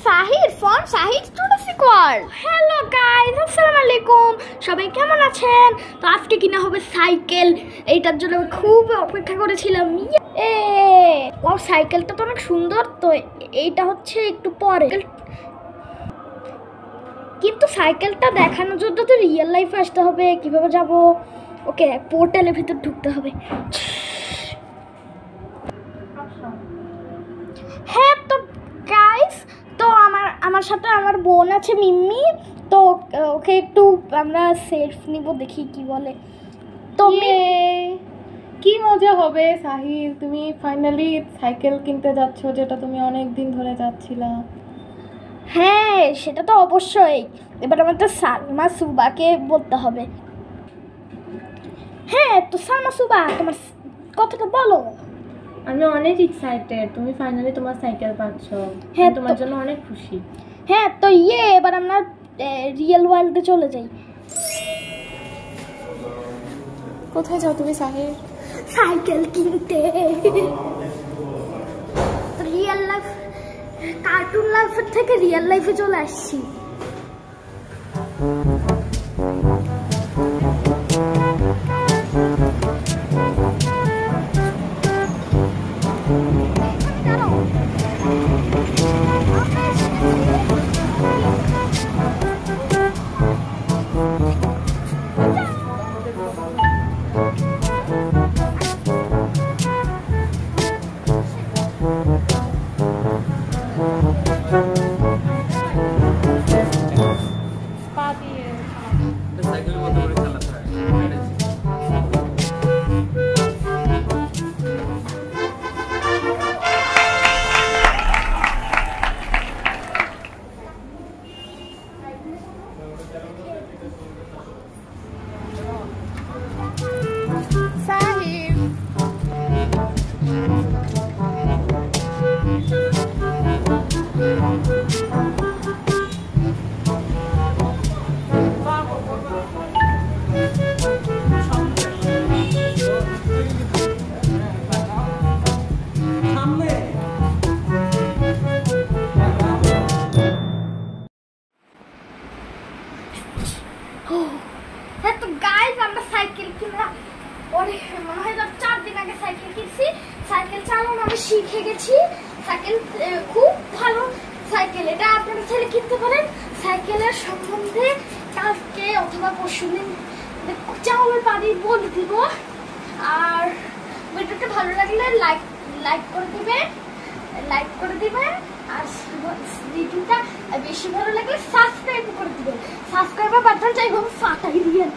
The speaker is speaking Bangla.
Sahir from Sahir students world. Hello guys, আসসালামু আলাইকুম। সবাই কেমন আছেন? তো আজকে কিনা হবে সাইকেল। এইটার জন্য আমি খুব অপেক্ষা করেছিলাম। ও সাইকেলটা তো অনেক সুন্দর। তো এইটা হচ্ছে একটু পরে, কিন্তু সাইকেলটা দেখানোর জন্য তো রিয়েল লাইফে আসতে হবে। কিভাবে যাব? ওকে, পোর্টালের ভিতর ঢুকতে হবে। হ্যাঁ তো গাইস, তো আমার সাথে আমার বোন আছে মিম্মি। তো ওকে একটু আমরা সেলফ নিব, দেখি কি বলে। তো কি মজা হবে সাহিল, তুমি ফাইনালি সাইকেল কিনতে যাচ্ছ, যেটা তুমি অনেক দিন ধরে যাচ্ছিলা। হ্যাঁ সেটা তো অবশ্যই। এবার আমাদের সালমা সুবাকে বলতে হবে। হ্যাঁ তো সালমা সুবা, তোমার কথাটা বলো। আমি অনেক এক্সাইটেড, তুমি ফাইনালি তোমার সাইকেল পাচ্ছ। হ্যাঁ, তোমার জন্য অনেক খুশি। হ্যাঁ তো এবার আমরা রিয়েল ওয়ার্ল্ডে চলে যাই। কোথায় যাও তুমি সাহিল? সাইকেল কিনতে। রিয়েল লাইফ, কার্টুন লাইফের থেকে রিয়েল লাইফে চলে আসছি। হ্যাঁ তো গাইস, আমরা সাইকেল কিনা মনে হয় 4 দিন আগে সাইকেল কিনছি। সাইকেল চালানো আমি শিখে গেছি। সাইকেল খুব ভালো সাইকেল, এটা আপনারা ছেলে কিনতে পারেন। সাইকেলের সম্বন্ধে কালকে অথবা পরশুদিন চাওয়ার পানি বলে দিব। আর ভিডিওটা ভালো লাগলে লাইক করে দিবেন। আর ভিডিওটা বেশি ভালো লাগলে সাবস্ক্রাইব করে দিবেন। সাবস্ক্রাইবার বাটন চাইবো ফাটাই দিবেন।